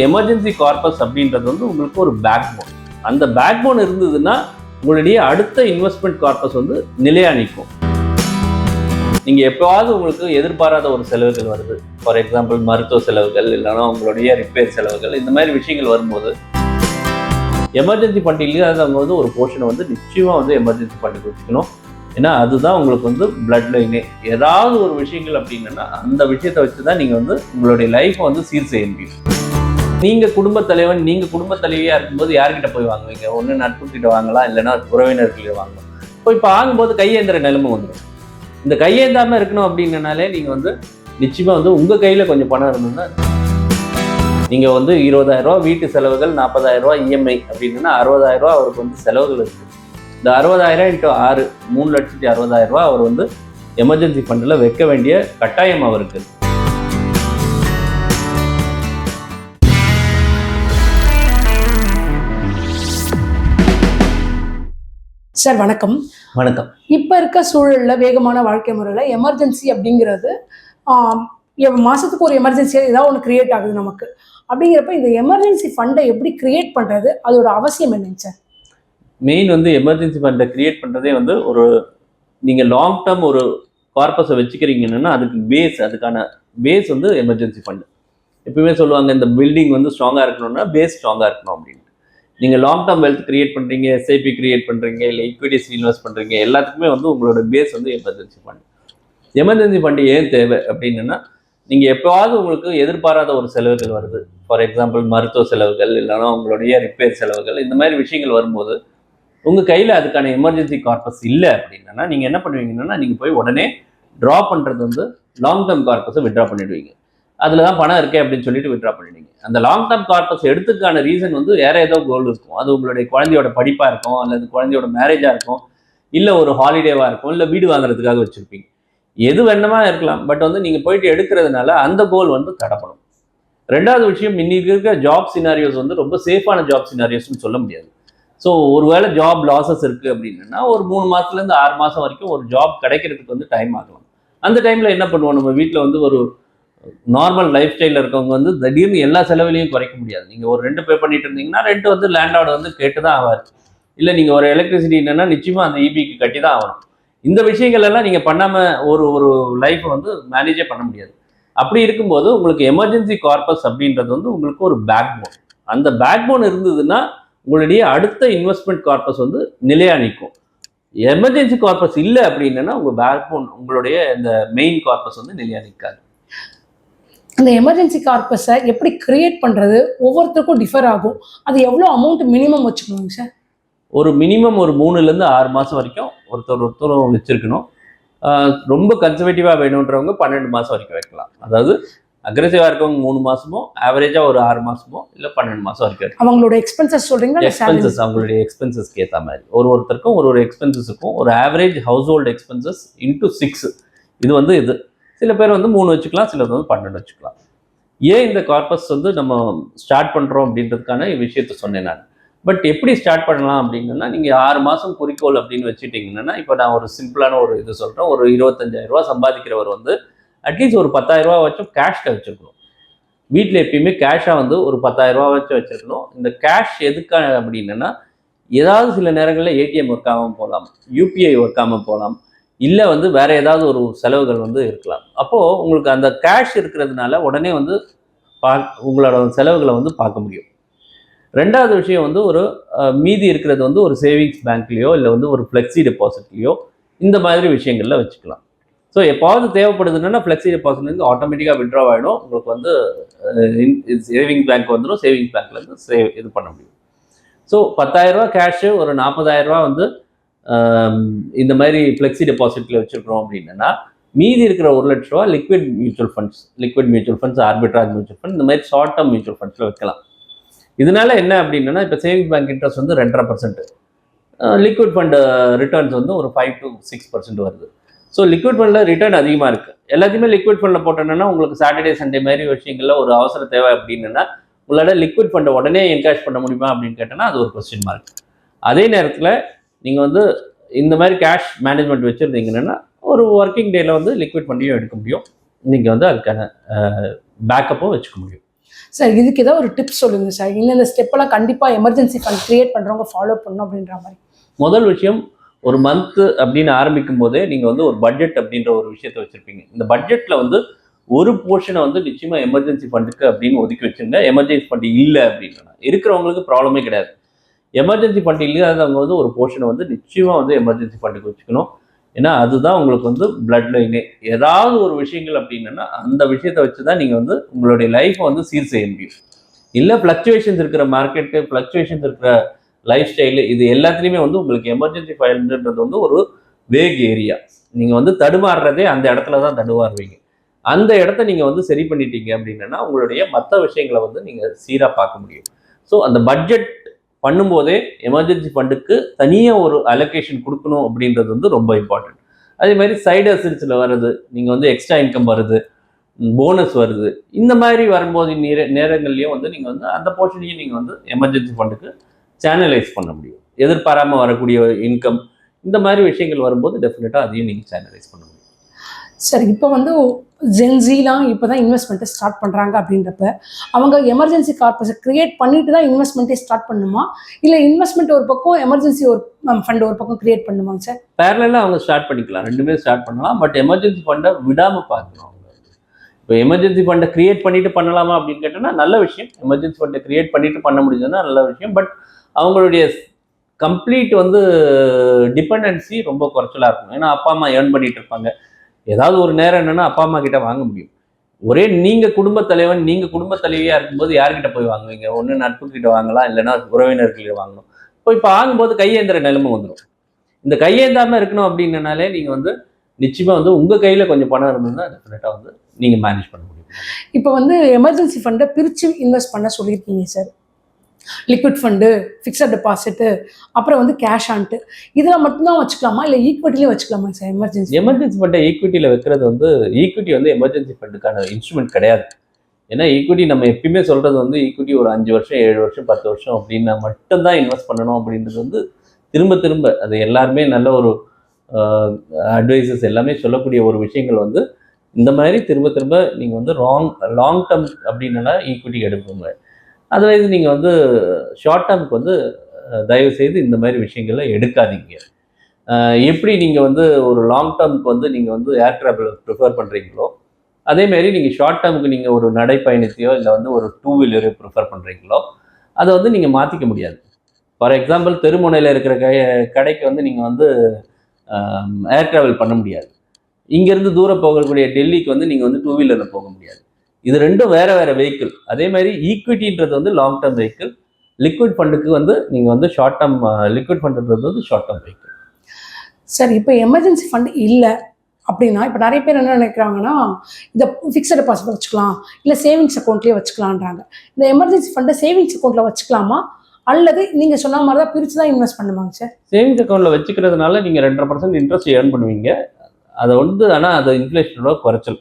Emergency corpus அப்படின்றது வந்து உங்களுக்கு ஒரு பேக் போன். அந்த பேக் போன் இருந்ததுன்னா உங்களுடைய அடுத்த இன்வெஸ்ட்மெண்ட் கார்பஸ் வந்து நிலையா நிற்கும். நீங்கள் எப்போவாவது உங்களுக்கு எதிர்பாராத ஒரு செலவுகள் வருது, ஃபார் எக்ஸாம்பிள் மருத்துவ செலவுகள், இல்லைன்னா உங்களுடைய ரிப்பேர் செலவுகள், இந்த மாதிரி விஷயங்கள் வரும்போது எமர்ஜென்சி ஃபண்ட் இல்லாதவங்க வந்து ஒரு போர்ஷனை வந்து நிச்சயமாக வந்து எமர்ஜென்சி ஃபண்டுக்கு வச்சுக்கணும். ஏன்னா அதுதான் உங்களுக்கு வந்து பிளட் லைனே. ஏதாவது ஒரு விஷயங்கள் அப்படின்னா அந்த விஷயத்தை வச்சு தான் நீங்கள் வந்து உங்களுடைய லைஃப்பை வந்து சீர் செய்ய முடியும். நீங்கள் குடும்ப தலைவன், நீங்கள் குடும்ப தலைவியாக இருக்கும்போது யார்கிட்ட போய் வாங்குவீங்க? ஒன்று நட்புக்கிட்ட வாங்கலாம், இல்லைன்னா உறவினர்கிட்ட வாங்கலாம். இப்போ வாங்கும்போது கையேந்திர நிலைமை வந்துடும். இந்த கையேந்தாமல் இருக்கணும் அப்படின்னாலே நீங்கள் வந்து நிச்சயமாக வந்து உங்கள் கையில் கொஞ்சம் பணம் இருந்ததுன்னா, நீங்கள் வந்து 20,000 வீட்டு செலவுகள், 40,000 இஎம்ஐ அப்படின்னா 60,000 அவருக்கு வந்து செலவுகள் இருக்குது. இந்த 60,000 × 6 3,60,000 அவர் வந்து எமர்ஜென்சி ஃபண்டில் வைக்க வேண்டிய கட்டாயம் அவருக்கு. சார் வணக்கம். வணக்கம். இப்போ இருக்க சூழலில் வேகமான வாழ்க்கை முறையில் எமர்ஜென்சி அப்படிங்கிறது மாதத்துக்கு ஒரு எமர்ஜென்சியாக ஏதாவது ஒன்று கிரியேட் ஆகுது நமக்கு. அப்படிங்கிறப்ப இந்த எமர்ஜென்சி ஃபண்டை எப்படி கிரியேட் பண்ணுறது, அதோட அவசியம் என்னங்க சார்? மெயின் வந்து எமர்ஜென்சி ஃபண்டை கிரியேட் பண்ணுறதே வந்து ஒரு நீங்கள் லாங் டேர்ம் ஒரு கார்பஸை வச்சுக்கிறீங்கன்னா அதுக்கான பேஸ் வந்து எமர்ஜென்சி ஃபண்டு. எப்பவுமே சொல்லுவாங்க, இந்த பில்டிங் வந்து ஸ்ட்ராங்காக இருக்கணும்னா பேஸ் ஸ்ட்ராங்காக இருக்கணும் அப்படின்னு. நீங்கள் லாங் டேர்ம் வெல்த் கிரியேட் பண்ணுறீங்க, எஸ்ஐபி கிரியேட் பண்ணுறீங்க, இல்லை ஈக்விட்டிஸ் இன்வெஸ்ட் பண்ணுறீங்க, எல்லாத்துக்குமே வந்து உங்களோட பேஸ் வந்து எமர்ஜென்சி ஃபண்ட். எமர்ஜென்சி ஃபண்டு ஏன் தேவை அப்படின்னா, நீங்கள் எப்போவாவது உங்களுக்கு எதிர்பாராத ஒரு செலவுகள் வருது, ஃபார் எக்ஸாம்பிள் மருத்துவ செலவுகள், இல்லைன்னா உங்களுடைய ரிப்பேர் செலவுகள், இந்த மாதிரி விஷயங்கள் வரும்போது உங்கள் கையில் அதுக்கான எமர்ஜென்சி கார்பஸ் இல்லை அப்படின்னா நீங்கள் என்ன பண்ணுவீங்கன்னா, நீங்கள் போய் உடனே ட்ரா பண்ணுறது வந்து லாங் டேர்ம் கார்பஸை விட்ரா பண்ணிவிடுவீங்க. அதில் தான் பணம் இருக்கே அப்படின்னு சொல்லிட்டு விட்ரா பண்ணிடுவீங்க. அந்த லாங் டேர்ம் கார்பஸ் எடுத்துக்கான ரீசன் வந்து வேற ஏதோ கோல் இருக்கும். அது உங்களுடைய குழந்தையோட படிப்பாக இருக்கும், அல்லது குழந்தையோட மேரேஜாக இருக்கும், இல்லை ஒரு ஹாலிடேவாக இருக்கும், இல்லை வீடு வாங்குறதுக்காக வச்சுருப்பீங்க. எது வேணுமா இருக்கலாம். பட் வந்து நீங்கள் போயிட்டு எடுக்கிறதுனால அந்த கோல் வந்து தடப்படும். ரெண்டாவது விஷயம், இன்னைக்கு இருக்கிற ஜாப் சினாரியோஸ் வந்து ரொம்ப சேஃபான ஜாப் சினாரியோஸ்னு சொல்ல முடியாது. ஸோ ஒருவேளை ஜாப் லாஸஸ் இருக்குது அப்படின்னா ஒரு 3 மாதத்துலேருந்து 6 மாதம் வரைக்கும் ஒரு ஜாப் கிடைக்கிறதுக்கு வந்து டைம் ஆகலாம். அந்த டைமில் என்ன பண்ணுவோம், நம்ம வீட்டில் வந்து ஒரு நார்மல் லைஃப் ஸ்டைலில் இருக்கவங்க வந்து திடீர்னு எல்லா செலவுலையும் குறைக்க முடியாது. நீங்கள் ஒரு ரெண்ட் பே பண்ணிட்டு இருந்தீங்கன்னா ரெண்ட் வந்து லேண்ட்லார்டு வந்து கேட்டு தான் ஆவார். இல்லை நீங்கள் ஒரு எலக்ட்ரிசிட்டி என்னன்னா நிச்சயமாக அந்த இபிக்கு கட்டி தான் ஆகணும். இந்த விஷயங்கள் எல்லாம் நீங்கள் பண்ணாமல் ஒரு லைஃப்பை வந்து மேனேஜே பண்ண முடியாது. அப்படி இருக்கும்போது உங்களுக்கு எமர்ஜென்சி கார்பஸ் அப்படின்றது வந்து உங்களுக்கு ஒரு பேக் போன். அந்த பேக் போன் இருந்ததுன்னா உங்களுடைய அடுத்த இன்வெஸ்ட்மெண்ட் கார்பஸ் வந்து நிலையா நிற்கும். எமர்ஜென்சி கார்பஸ் இல்லை அப்படின்னா உங்கள் பேக் போன், உங்களுடைய இந்த மெயின் கார்பஸ் வந்து நிலையா நிற்காது. அந்த எமர்ஜென்சி கார்பஸை எப்படி கிரியேட் பண்ணுறது ஒவ்வொருத்தருக்கும் டிஃபர் ஆகும். அது எவ்வளோ அமௌண்ட் மினிமம் வச்சுக்கணுங்க சார்? ஒரு மினிமம் ஒரு 3லேருந்து 6 மாதம் வரைக்கும் ஒருத்தரும் வச்சுருக்கணும். ரொம்ப கன்சர்வேட்டிவாக வேணுன்றவங்க 12 மாதம் வரைக்கும் வைக்கலாம். அதாவது அக்ரெசிவாக இருக்கவங்க 3 மாதமோ, ஆவரேஜாக ஒரு 6 மாதமோ, இல்லை 12 மாதம் வரைக்கும் வைக்கலாம். அவங்களோட எக்ஸ்பென்சஸ் சொல்கிறீங்களா? எக்ஸ்பென்சஸ் அவங்களுடைய எக்ஸ்பென்சஸ்க்கு ஏற்ற மாதிரி ஒருத்தருக்கும் ஒரு எக்ஸ்பென்சஸுக்கும் ஒரு ஆவரேஜ் ஹவுஸ் ஹோல்டு எக்ஸ்பென்சஸ் × 6 இது வந்து இது. சில பேர் வந்து 3 வச்சுக்கலாம், சிலர் வந்து 12 வச்சுக்கலாம். ஏன் இந்த கார்பஸ் வந்து நம்ம ஸ்டார்ட் பண்ணுறோம் அப்படின்றதுக்கான விஷயத்த சொன்னேன் நான். பட் எப்படி ஸ்டார்ட் பண்ணலாம் அப்படின்னா, நீங்கள் 6 மாதம் குறிக்கோள் அப்படின்னு வச்சுட்டிங்கன்னா, இப்போ நான் ஒரு சிம்பிளான ஒரு இது சொல்கிறேன். ஒரு 25,000 சம்பாதிக்கிறவர் வந்து அட்லீஸ்ட் ஒரு 10,000 வச்சும் கேஷ்ல வச்சுருக்கணும். வீட்டில் எப்பயுமே கேஷாக வந்து ஒரு 10,000 வச்சுருக்கணும். இந்த கேஷ் எதுக்காக அப்படின்னா, ஏதாவது சில நேரங்களில் ஏடிஎம் ஒர்க் ஆகாமல் போகலாம், யூபிஐ ஒர்க் ஆகாமல் போகலாம், இல்லை வந்து வேற ஏதாவது ஒரு செலவுகள் வந்து இருக்கலாம். அப்போது உங்களுக்கு அந்த கேஷ் இருக்கிறதுனால உடனே வந்து உங்களோட செலவுகளை வந்து பார்க்க முடியும். ரெண்டாவது விஷயம் வந்து ஒரு மீதி இருக்கிறது வந்து ஒரு சேவிங்ஸ் பேங்க்லேயோ இல்லை வந்து ஒரு ஃப்ளெக்ஸி டெபாசிட்லேயோ இந்த மாதிரி விஷயங்களில் வச்சுக்கலாம். ஸோ எப்போது தேவைப்படுதுன்னா ஃப்ளெக்ஸி டெபாசிட்லேருந்து ஆட்டோமேட்டிக்காக விட்ரா ஆகிடும். உங்களுக்கு வந்து சேவிங்ஸ் பேங்க் வந்துடும். சேவிங்ஸ் பேங்க்லேருந்து இது பண்ண முடியும். ஸோ 10,000 கேஷு, ஒரு 40,000 வந்து இந்த மாதிரி ஃப்ளெக்ஸி டெபாசிட்டில் வச்சுருக்கிறோம் அப்படின்னா மீதி இருக்கிற 1,00,000 ரூபா liquid mutual funds, arbitrage mutual fund, இந்த மாதிரி ஷார்ட் டேர்ம் மியூச்சுவல் ஃபண்ட்ஸில் வைக்கலாம். இதனால என்ன அப்படின்னா, இப்போ சேவிங்ஸ் பேங்க் இன்ட்ரெஸ்ட் வந்து 2.5%, லிக்விட் ஃபண்டு ரிட்டர்ன்ஸ் வந்து ஒரு 5 to 6% வருது. ஸோ லிக்விட் ஃபண்டில் ரிட்டர்ன் அதிகமாக இருக்குது. எல்லாத்தையுமே லிக்விட் ஃபண்டில் போட்டோன்னா உங்களுக்கு சாட்டர்டே சண்டே மாதிரி விஷயங்களில் ஒரு அவசர தேவை அப்படின்னா உங்களோட லிக்விட் ஃபண்டை உடனே என்கேஷ் பண்ண முடியுமா அப்படின்னு கேட்டோன்னா அது ஒரு கொஸ்டின் மார்க். அதே நேரத்தில் நீங்கள் வந்து இந்த மாதிரி கேஷ் மேனேஜ்மெண்ட் வச்சுருந்தீங்கன்னா ஒரு ஒர்க்கிங் டேயில் வந்து லிக்விட் ஃபண்டையும் எடுக்க முடியும். நீங்கள் வந்து அதுக்கான பேக்கப்பும் வச்சுக்க முடியும். சார் இதுக்கு ஏதாவது ஒரு டிப்ஸ் சொல்லுங்கள் சார், இந்த ஸ்டெப்பெல்லாம் கண்டிப்பாக எமர்ஜென்சி ஃபண்ட் க்ரியேட் பண்ணுறவங்க ஃபாலோ பண்ணணும் அப்படின்ற மாதிரி. முதல் விஷயம், ஒரு மந்த்து அப்படின்னு ஆரம்பிக்கும் போதே நீங்கள் வந்து ஒரு பட்ஜெட் அப்படின்ற ஒரு விஷயத்த வச்சுருப்பீங்க. இந்த பட்ஜெட்டில் வந்து ஒரு போர்ஷனை வந்து நிச்சயமாக எமர்ஜென்சி ஃபண்டுக்கு அப்படின்னு ஒதுக்கி வச்சுருங்க. எமர்ஜென்சி ஃபண்டு இல்லை அப்படின்னா இருக்கிறவங்களுக்கு ப்ராப்ளமே கிடையாது. எமர்ஜென்சி ஃபண்ட் இல்லாதவங்க வந்து ஒரு போர்ஷனை வந்து நிச்சயமாக வந்து எமர்ஜென்சி ஃபண்டுக்கு வச்சுக்கணும். ஏன்னா அதுதான் உங்களுக்கு வந்து பிளட் லைனே. ஏதாவது ஒரு விஷயங்கள் அப்படின்னா அந்த விஷயத்தை வச்சு தான் நீங்கள் வந்து உங்களுடைய லைஃப்பை வந்து சீர் செய்ய முடியும். இல்லை ஃப்ளக்சுவேஷன்ஸ் இருக்கிற மார்க்கெட்டு, ஃப்ளக்சுவேஷன்ஸ் இருக்கிற லைஃப் ஸ்டைலு, இது எல்லாத்துலேயுமே வந்து உங்களுக்கு எமர்ஜென்சி ஃபண்டுன்றது வந்து ஒரு வேக் ஏரியா. நீங்கள் வந்து தடுமாறுறதே அந்த இடத்துல தான் தடுமாறுவீங்க. அந்த இடத்த நீங்கள் வந்து சரி பண்ணிட்டீங்க அப்படின்னா உங்களுடைய மற்ற விஷயங்களை வந்து நீங்கள் சீராக பார்க்க முடியும். ஸோ அந்த பட்ஜெட் பண்ணும்போதே எமர்ஜென்சி ஃபண்டுக்கு தனியாக ஒரு அலோகேஷன் கொடுக்கணும் அப்படின்றது வந்து ரொம்ப இம்பார்ட்டன்ட். அதே மாதிரி சைடு அசெட்ஸில் வருது, நீங்கள் வந்து எக்ஸ்ட்ரா இன்கம் வருது, போனஸ் வருது, இந்த மாதிரி வரும்போது நேரங்கள்லையும் வந்து நீங்கள் வந்து அந்த போர்ஷனையும் நீங்கள் வந்து எமர்ஜென்சி ஃபண்டுக்கு சேனலைஸ் பண்ண முடியும். எதிர்பாராமல் வரக்கூடிய இன்கம், இந்த மாதிரி விஷயங்கள் வரும்போது டெஃபினட்டாக அதையும் நீங்கள் சேனலைஸ் பண்ண முடியும். சரி, இப்போ வந்து ஜென்ஸிலாம் இப்போ தான் இன்வெஸ்ட்மெண்ட்டை ஸ்டார்ட் பண்ணுறாங்க அப்படின்றப்ப அவங்க எமர்ஜென்சி கார்பஸை க்ரியேட் பண்ணிட்டு தான் இன்வெஸ்ட்மெண்ட்டே ஸ்டார்ட் பண்ணணுமா, இல்லை இன்வெஸ்ட்மெண்ட் ஒரு பக்கம் எமர்ஜென்சி ஒரு ஃபண்ட் ஒரு பக்கம் க்ரியேட் பண்ணுமாங்க சார்? பேரலாக அவங்க ஸ்டார்ட் பண்ணிக்கலாம், ரெண்டுமே ஸ்டார்ட் பண்ணலாம். பட் எமர்ஜென்சி ஃபண்டை விடாமல் பார்க்கணும். இப்போ எமர்ஜென்சி ஃபண்டை க்ரியேட் பண்ணிட்டு பண்ணலாமா அப்படின்னு கேட்டோன்னா நல்ல விஷயம். எமர்ஜென்சி ஃபண்டை க்ரியேட் பண்ணிட்டு பண்ண முடிஞ்சதுன்னா நல்ல விஷயம். பட் அவங்களுடைய கம்ப்ளீட் வந்து டிபெண்டன்சி ரொம்ப குறைச்சலாக இருக்கும். ஏன்னா அப்பா அம்மா ஏர்ன் பண்ணிட்டு இருப்பாங்க. ஏதாவது ஒரு நேரம் என்னன்னா அப்பா அம்மா கிட்ட வாங்க முடியும். ஒரே நீங்கள் குடும்ப தலைவன், நீங்கள் குடும்ப தலைவியாக இருக்கும்போது யார்கிட்ட போய் வாங்குவீங்க? ஒன்று நட்பு கிட்ட வாங்கலாம், இல்லைன்னா உறவினர்கிட்ட வாங்கணும். இப்போ வாங்கும்போது கையேந்திர நிலைமை வந்துடும். இந்த கையேந்தாமல் இருக்கணும் அப்படின்னாலே நீங்கள் வந்து நிச்சயமாக வந்து உங்கள் கையில் கொஞ்சம் பணம் இருந்ததுன்னா டெஃபினட்டாக வந்து நீங்கள் மேனேஜ் பண்ண முடியும். இப்போ வந்து எமர்ஜென்சி ஃபண்டை பிரித்து இன்வெஸ்ட் பண்ண சொல்லியிருக்கீங்க sir. Liquid fund, fixed deposit, அப்புறம் வந்து கேஷ் ஆன்ட்டு, இதெல்லாம் மட்டும்தான் வச்சுக்கலாமா, இல்லை ஈக்விட்டிலையும் வச்சுக்கலாமா சார்? எமர்ஜென்சி ஃபண்டை ஈக்விட்டியில் வைக்கிறது வந்து, ஈக்விட்டி வந்து எமர்ஜென்சி ஃபண்டுக்கான இன்ஸ்ட்ருமெண்ட் கிடையாது. ஏன்னா ஈக்விட்டி நம்ம எப்பயுமே சொல்கிறது வந்து ஈக்விட்டி ஒரு 5 வருஷம் 7 வருஷம் 10 வருஷம் அப்படின்னா மட்டும்தான் இன்வெஸ்ட் பண்ணணும் அப்படின்றது வந்து திரும்ப திரும்ப அது எல்லாருமே நல்ல ஒரு அட்வைசஸ் எல்லாமே சொல்லக்கூடிய ஒரு விஷயங்கள் வந்து இந்த மாதிரி திரும்ப திரும்ப நீங்கள் வந்து லாங் டேர்ம் அப்படின்னா ஈக்விட்டி எடுப்போங்க. அதர்வைஸ் நீங்கள் வந்து ஷார்ட் டேர்முக்கு வந்து தயவுசெய்து இந்த மாதிரி விஷயங்களை எடுக்காதீங்க. எப்படி நீங்கள் வந்து ஒரு லாங் டேர்முக்கு வந்து நீங்கள் வந்து ஏர் ட்ராவல் ப்ரிஃபர் பண்ணுறீங்களோ அதேமாரி நீங்கள் ஷார்ட் டேர்முக்கு நீங்கள் ஒரு நடைப்பயணத்தையோ இல்லை வந்து ஒரு 2 வீலரோ ப்ரிஃபர் பண்ணுறீங்களோ அதை வந்து நீங்கள் மாற்றிக்க முடியாது. ஃபார் எக்ஸாம்பிள் தெருமுனையில் இருக்கிற கடைக்கு வந்து நீங்கள் வந்து ஏர் ட்ராவல் பண்ண முடியாது. இங்கேருந்து தூரம் போகக்கூடிய டெல்லிக்கு வந்து நீங்கள் வந்து 2 வீலரில் போக முடியாது. இது ரெண்டும் வேறு வேறு வெஹிக்கிள். அதே மாதிரி ஈக்விட்டின்றது வந்து லாங் டேர்ம் வெஹிக்கிள், லிக்விட் ஃபண்டுக்கு வந்து நீங்கள் வந்து ஷார்ட் டேர்ம் லிக்விட் ஃபண்டுன்றது வந்து ஷார்ட் டேர்ம் வெஹிக்கிள். சார், இப்போ எமர்ஜென்சி ஃபண்ட் இல்லை அப்படின்னா இப்போ நிறைய பேர் என்ன நினைக்கிறாங்கன்னா, இதை ஃபிக்ஸட் டெபாசிட் வச்சுக்கலாம், இல்லை சேவிங்ஸ் அக்கௌண்ட்லேயே வச்சுக்கலான்றாங்க. இந்த எமர்ஜென்சி ஃபண்டை சேவிங்ஸ் அக்கௌண்ட்டில் வச்சுக்கலாமா, அல்லது நீங்கள் சொன்ன மாதிரி தான் பிரித்து தான் இன்வெஸ்ட் பண்ணுவாங்க சார்? சேவிங்ஸ் அக்கௌண்ட்டில் வச்சுக்கிறதுனால நீங்கள் 2.5% இன்ட்ரெஸ்ட் ஏர்ன் பண்ணுவீங்க. அதை வந்து ஆனால் அது இன்ஃப்ளேஷனோட குறைச்சல்.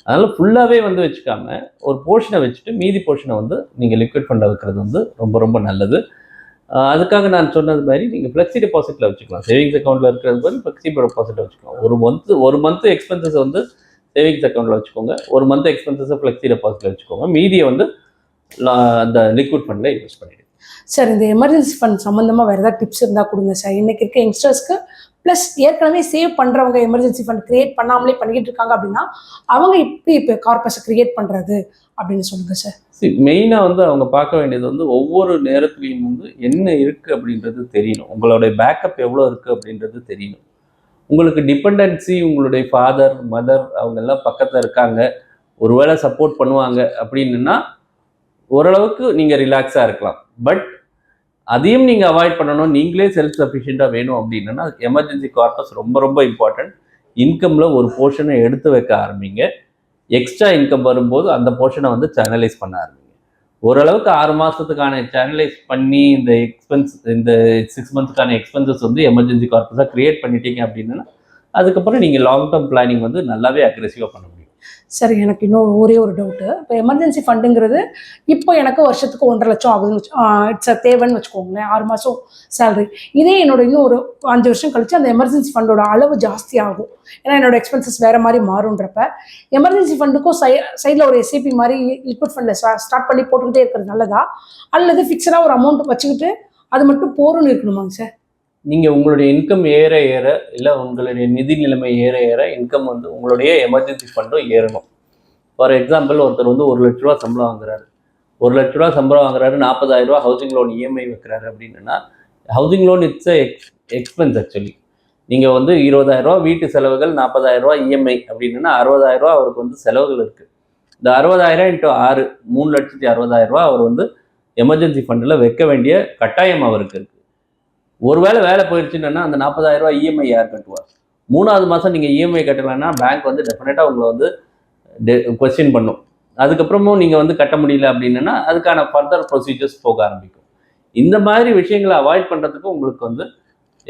அதனால் ஃபுல்லாகவே வந்து வச்சுக்காம ஒரு போர்ஷனை வச்சுட்டு மீதி போர்ஷனை வந்து நீங்கள் லிக்விட் ஃபண்டில் வைக்கிறது வந்து ரொம்ப ரொம்ப நல்லது. அதுக்காக நான் சொன்னது மாதிரி நீங்கள் ஃப்ளெக்ஸி டெபாசிட்டில் வச்சுக்கலாம். சேவிங்ஸ் அக்கௌண்ட்டில் இருக்கிறது மாதிரி ஃப்ளெக்ஸி டெபாசிட்டில் வச்சுக்கலாம். ஒரு மந்த்து எக்ஸ்பென்சஸ் வந்து சேவிங்ஸ் அக்கௌண்ட்டில் வச்சுக்கோங்க, ஒரு மந்த் எக்ஸ்பென்சஸை ஃப்ளெக்ஸி டெபாசிட்டில் வச்சுக்கோங்க, மீதியை வந்து அந்த லிக்விட் ஃபண்டில் இன்வெஸ்ட் பண்ணிவிடுங்க. சார், இந்த எமர்ஜென்சி ஃபண்ட் சம்மந்தமாக வேறு ஏதாவது டிப்ஸ் இருந்தால் கொடுங்க சார். இன்றைக்கி இருக்க யங்ஸ்டர்ஸ்க்கு ப்ளஸ் ஏற்கனவே சேவ் பண்ணுறவங்க எமர்ஜென்சி ஃபண்ட் க்ரியேட் பண்ணாமலே பண்ணிக்கிட்டு இருக்காங்க அப்படின்னா அவங்க இப்போ கார்பஸை க்ரியேட் பண்ணுறது அப்படின்னு சொல்லுங்கள் சார். மெயினாக வந்து அவங்க பார்க்க வேண்டியது வந்து ஒவ்வொரு நேரத்துலையும் வந்து என்ன இருக்குது அப்படின்றது தெரியணும். உங்களுடைய பேக்கப் எவ்வளோ இருக்குது அப்படின்றது தெரியணும். உங்களுக்கு டிபெண்டன்சி உங்களுடைய ஃபாதர் மதர் அவங்க எல்லாம் பக்கத்தில் இருக்காங்க, ஒருவேளை சப்போர்ட் பண்ணுவாங்க அப்படின்னா ஓரளவுக்கு நீங்கள் ரிலாக்ஸாக இருக்கலாம். பட் அதையும் நீங்கள் அவாய்ட் பண்ணணும். நீங்களே செல்ஃப் சஃபிஷியண்ட்டாக வேணும் அப்படின்னா எமர்ஜென்சி கார்பஸ் ரொம்ப ரொம்ப இம்பார்ட்டன்ட். இன்கமில் ஒரு போர்ஷனை எடுத்து வைக்க ஆரம்பிங்க. எக்ஸ்ட்ரா இன்கம் வரும்போது அந்த போர்ஷனை வந்து சேனலைஸ் பண்ண ஆரம்பிங்க. ஓரளவுக்கு 6 மாதத்துக்கான சேனலைஸ் பண்ணி இந்த 6 மந்த்துக்கான எக்ஸ்பென்சஸ் வந்து எமர்ஜென்சி கார்பஸாக க்ரியேட் பண்ணிட்டீங்க அப்படின்னா அதுக்கப்புறம் நீங்கள் லாங் டேர்ம் பிளானிங் வந்து நல்லாவே அக்ரெசிவாக பண்ண முடியும். சரி, எனக்கு இன்னும் ஒரே ஒரு டவுட்டு. இப்போ எமர்ஜென்சி ஃபண்டுங்கிறது இப்போ எனக்கு வருஷத்துக்கு 1,50,000 ஆகுதுன்னு இட்ஸ் தேவைன்னு வச்சுக்கோங்களேன். 6 மாதம் சேலரி. இதே என்னோட இன்னும் ஒரு 5 வருஷம் கழிச்சு அந்த எமர்ஜென்சி ஃபண்டோட அளவு ஜாஸ்தி ஆகும். ஏன்னா என்னோட எக்ஸ்பென்சஸ் வேறு மாதிரி மாறுன்றப்ப எமர்ஜென்சி ஃபண்டுக்கும் சைடில் ஒரு எஸ்ஐபி மாதிரி லிக்விட் ஃபண்டில் ஸ்டார்ட் பண்ணி போட்டுக்கிட்டே இருக்கிறது நல்லதா, அல்லது ஃபிக்ஸடாக ஒரு அமௌண்ட் வச்சுக்கிட்டு அது மட்டும் போரும்னு இருக்கணுமாங்க சார்? நீங்கள் உங்களுடைய இன்கம் ஏற ஏற இல்லை உங்களுடைய நிதி நிலைமை ஏற ஏற இன்கம் வந்து உங்களுடைய எமர்ஜென்சி ஃபண்டும் ஏறணும். ஃபார் எக்ஸாம்பிள் ஒருத்தர் வந்து 1,00,000 சம்பளம் வாங்குறாரு, 1,00,000 சம்பளம் வாங்குறாரு, 40,000 ஹவுசிங் லோன் இஎம்ஐ வைக்கிறாரு அப்படின்னா housing loan it's expense actually. நீங்கள் வந்து 20,000 வீட்டு செலவுகள், 40,000 இஎம்ஐ அப்படின்னா 60,000 அவருக்கு வந்து செலவுகள் இருக்குது. இந்த 60,000 × 6 3,60,000 அவர் வந்து எமர்ஜென்சி ஃபண்டில் வைக்க வேண்டிய கட்டாயம் அவருக்கு இருக்குது. ஒருவேளை வேலை போயிடுச்சுன்னா அந்த 40,000 இஎம்ஐ யார் கட்டுவார்? 3வது மாதம் நீங்கள் இஎம்ஐ கட்டலைன்னா பேங்க் வந்து டெஃபினட்டாக உங்களை வந்து கொஸ்டின் பண்ணும். அதுக்கப்புறமும் நீங்கள் வந்து கட்ட முடியல அப்படின்னா அதுக்கான ஃபர்தர் ப்ரொசீஜர்ஸ் போக ஆரம்பிக்கும். இந்த மாதிரி விஷயங்களை அவாய்ட் பண்ணுறதுக்கு உங்களுக்கு வந்து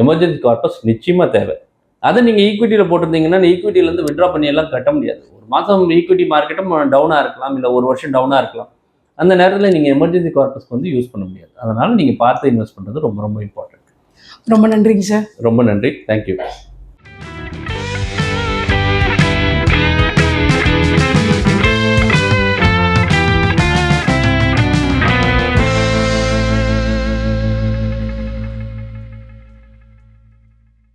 எமர்ஜென்சி கார்பஸ் நிச்சயமாக தேவை. அதை நீங்கள் ஈக்விட்டியில் போட்டிருந்தீங்கன்னா ஈக்விட்டியிலேருந்து விட்ரா பண்ணி எல்லாம் கட்ட முடியாது. ஒரு மாதம் ஈக்விட்டி மார்க்கெட்டும் டவுனாக இருக்கலாம், இல்லை ஒரு வருஷம் டவுனாக இருக்கலாம். அந்த நேரத்தில் நீங்கள் எமர்ஜென்சி கார்பஸ்க்கு வந்து யூஸ் பண்ண முடியாது. அதனால் நீங்கள் பார்த்து இன்வெஸ்ட் பண்ணுறது ரொம்ப ரொம்ப இம்பார்ட்டன்ட். ரொம்ப நன்றிங்க சார். ரொம்ப நன்றி. தேங்க்யூ.